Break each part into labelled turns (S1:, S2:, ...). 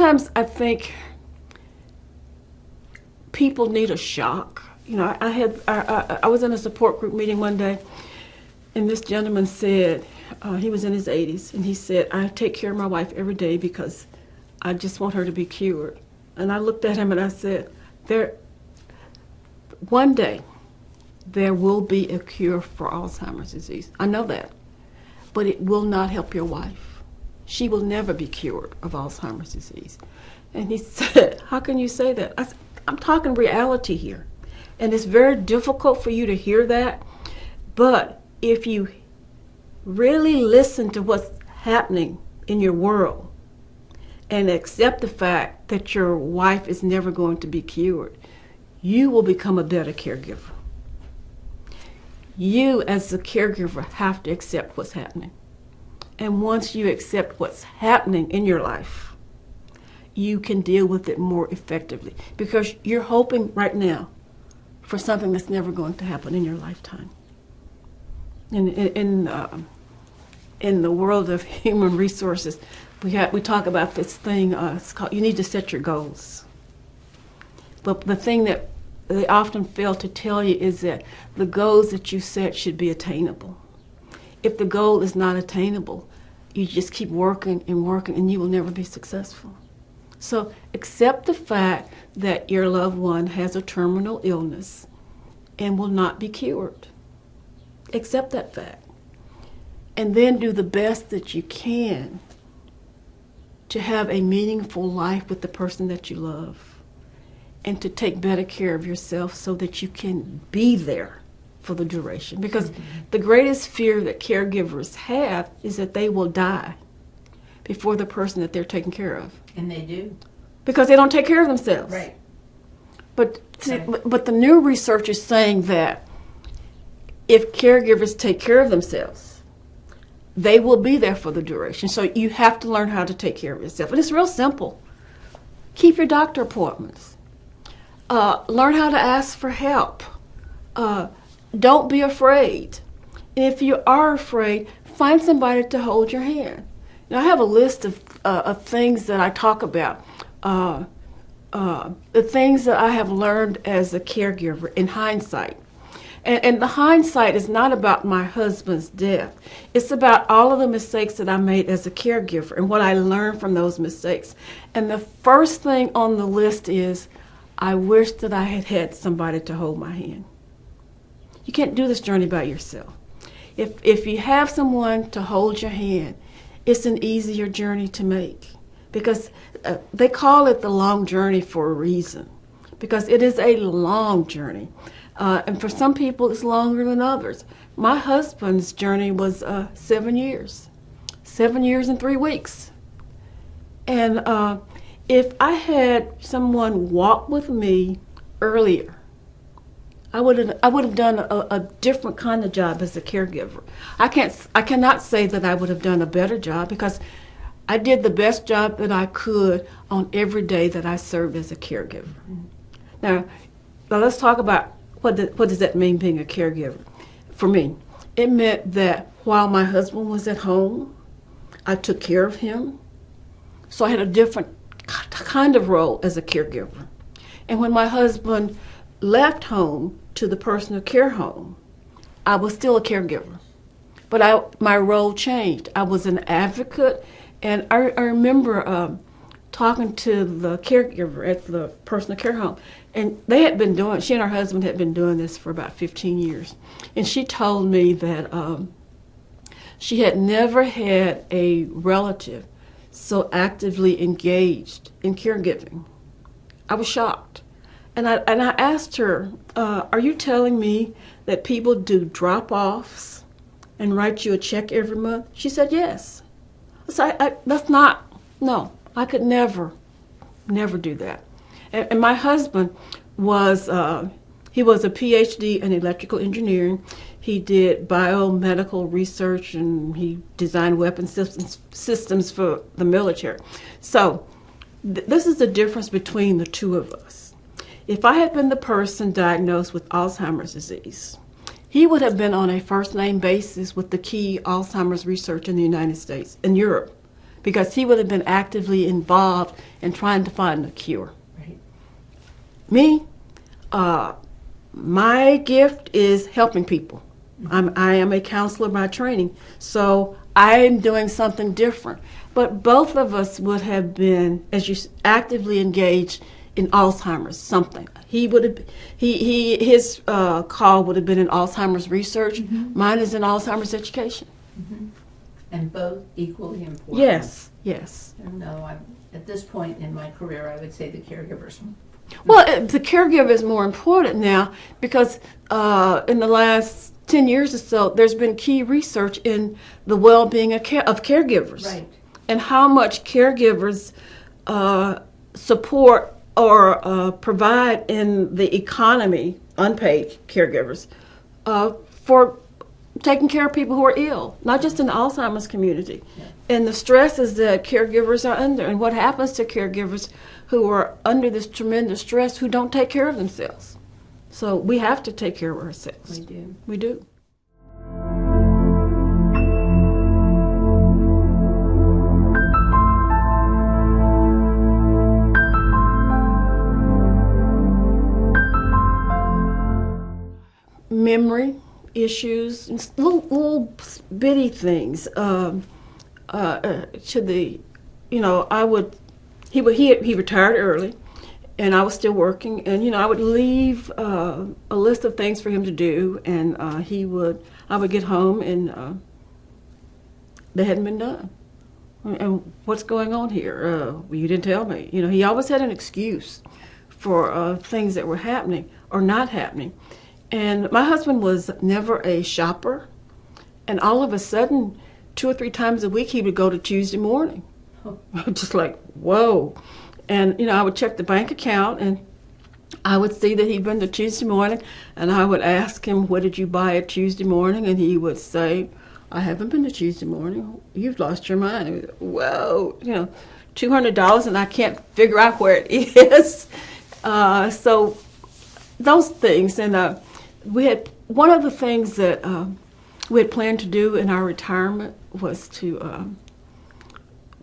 S1: sometimes I think people need a shock. You know, I was in a support group meeting one day, and this gentleman said, he was in his 80s, and he said, I take care of my wife every day because I just want her to be cured. And I looked at him and I said, one day there will be a cure for Alzheimer's disease. I know that, but it will not help your wife. She will never be cured of Alzheimer's disease. And he said, how can you say that? I said, I'm talking reality here. And it's very difficult for you to hear that, but if you really listen to what's happening in your world and accept the fact that your wife is never going to be cured, you will become a better caregiver. You, as a caregiver, have to accept what's happening. And once you accept what's happening in your life, you can deal with it more effectively, because you're hoping right now for something that's never going to happen in your lifetime. In the world of human resources, we talk about this thing, it's called, you need to set your goals. But the thing that they often fail to tell you is that the goals that you set should be attainable. If the goal is not attainable, you just keep working and you will never be successful. So accept the fact that your loved one has a terminal illness and will not be cured. Accept that fact. And then do the best that you can to have a meaningful life with the person that you love, and to take better care of yourself so that you can be there for the duration. Because the greatest fear that caregivers have is that they will die before the person that they're taking care of.
S2: And they do. Because
S1: they don't take care of themselves.
S2: Right.
S1: But the new research is saying that if caregivers take care of themselves, they will be there for the duration. So you have to learn how to take care of yourself. And it's real simple. Keep your doctor appointments. Learn how to ask for help. Don't be afraid. And if you are afraid, find somebody to hold your hand. Now, I have a list of things that I talk about. The things that I have learned as a caregiver in hindsight. And the hindsight is not about my husband's death. It's about all of the mistakes that I made as a caregiver and what I learned from those mistakes. And the first thing on the list is, I wish that I had had somebody to hold my hand. You can't do this journey by yourself. If you have someone to hold your hand, it's an easier journey to make, because they call it the long journey for a reason, because it is a long journey. And for some people, it's longer than others. My husband's journey was 7 years. 7 years and 3 weeks. And if I had someone walk with me earlier, I would have done a different kind of job as a caregiver. I cannot say that I would have done a better job, because I did the best job that I could on every day that I served as a caregiver. Now let's talk about what does that mean, being a caregiver. For me, it meant that while my husband was at home, I took care of him. So I had a different kind of role as a caregiver. And when my husband left home to the personal care home, I was still a caregiver. But my role changed. I was an advocate, and I remember talking to the caregiver at the personal care home, and she and her husband had been doing this for about 15 years. And she told me that she had never had a relative so actively engaged in caregiving. I was shocked. And I asked her, are you telling me that people do drop-offs and write you a check every month? She said, yes. So I could never do that. And my husband was, he was a PhD in electrical engineering. He did biomedical research, and he designed weapon systems for the military. So this is the difference between the two of us. If I had been the person diagnosed with Alzheimer's disease, he would have been on a first-name basis with the key Alzheimer's research in the United States and Europe, because he would have been actively involved in trying to find a cure.
S2: Right.
S1: Me, my gift is helping people. I am a counselor by training, so I'm doing something different. But both of us would have been, as you actively engaged in Alzheimer's, something. His call would have been in Alzheimer's research. Mine is in Alzheimer's education.
S2: And both equally important.
S1: Yes, yes.
S2: No, at this point in my career, I would say the caregivers.
S1: Well, the caregiver is more important now because in the last 10 years or so, there's been key research in the well-being of caregivers.
S2: Right.
S1: And how much caregivers support or provide in the economy, unpaid caregivers, for taking care of people who are ill, not just in the Alzheimer's community.
S2: Yeah.
S1: And the stresses that caregivers are under, and what happens to caregivers who are under this tremendous stress who don't take care of themselves. So we have to take care of ourselves.
S2: We do.
S1: We do. Memory issues, little bitty things. He retired early, and I was still working, and I would leave a list of things for him to do, and I would get home, and they hadn't been done. And what's going on here? Well, you didn't tell me. He always had an excuse for things that were happening or not happening. And my husband was never a shopper, and all of a sudden, 2 or 3 times a week, he would go to Tuesday morning.
S2: Oh.
S1: Just like, whoa. And, I would check the bank account, and I would see that he'd been to Tuesday morning, and I would ask him, what did you buy at Tuesday morning? And he would say, I haven't been to Tuesday morning. You've lost your mind. Whoa, $200, and I can't figure out where it is. So those things, and we had one of the things that we had planned to do in our retirement was to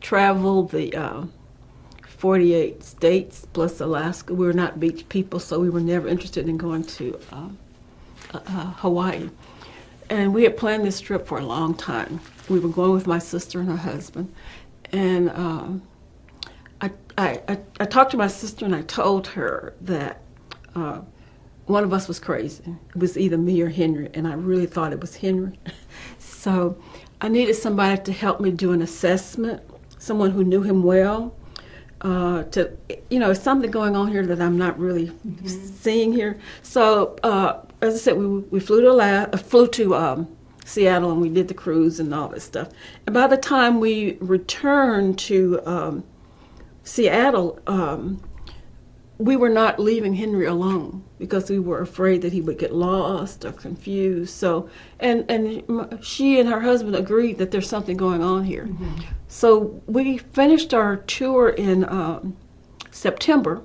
S1: travel the 48 states plus Alaska. We were not beach people, so we were never interested in going to Hawaii. And we had planned this trip for a long time. We were going with my sister and her husband. And I talked to my sister, and I told her that one of us was crazy. It was either me or Henry, and I really thought it was Henry. So I needed somebody to help me do an assessment, someone who knew him well. Something going on here that I'm not really seeing here. So as I said, we flew to Seattle, and we did the cruise and all this stuff. And by the time we returned to Seattle, we were not leaving Henry alone because we were afraid that he would get lost or confused. So, and she and her husband agreed that there's something going on here. So we finished our tour in September,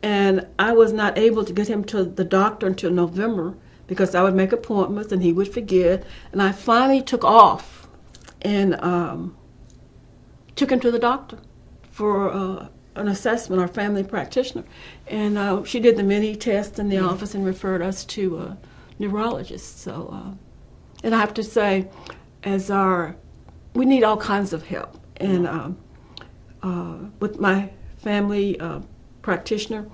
S1: and I was not able to get him to the doctor until November because I would make appointments and he would forget. And I finally took off and took him to the doctor for an assessment, our family practitioner. And she did the mini test in the office and referred us to a neurologist. So, and I have to say, we need all kinds of help. And with my family practitioner,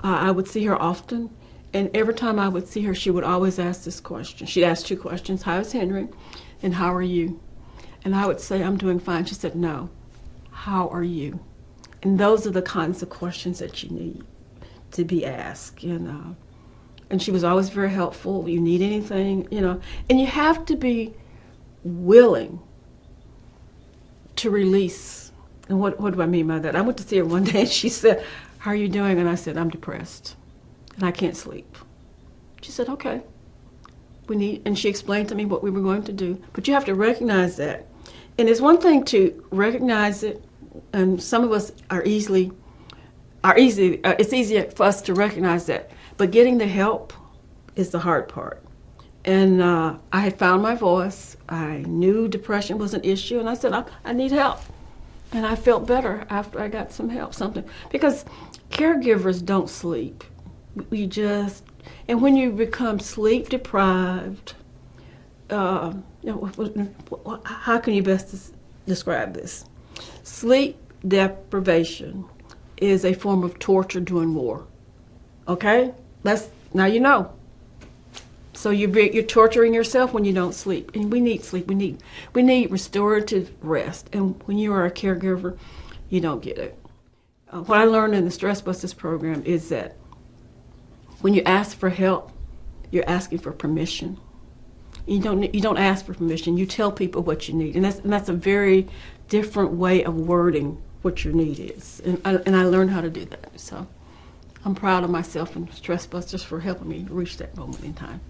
S1: I would see her often. And every time I would see her, she would always ask this question. She'd ask 2 questions. How is Henry? And how are you? And I would say, I'm doing fine. She said, no. How are you? And those are the kinds of questions that you need to be asked. And she was always very helpful. You need anything, And you have to be willing to release. And what do I mean by that? I went to see her one day, and she said, how are you doing? And I said, I'm depressed, and I can't sleep. She said, okay. And she explained to me what we were going to do. But you have to recognize that. And it's one thing to recognize it, and some of us it's easier for us to recognize that. But getting the help is the hard part. And I had found my voice. I knew depression was an issue, and I said, I need help. And I felt better after I got some help, something. Because caregivers don't sleep. We just, and when you become sleep deprived, how can you best describe this? Sleep deprivation is a form of torture doing war. Okay? Now you know. So you're torturing yourself when you don't sleep, and we need sleep. We need restorative rest, and when you are a caregiver, you don't get it. What I learned in the Stress Busters program is that when you ask for help, you're asking for permission. You don't ask for permission. You tell people what you need, and that's a very different way of wording what your need is. And I learned how to do that. So I'm proud of myself and Stress Busters for helping me reach that moment in time.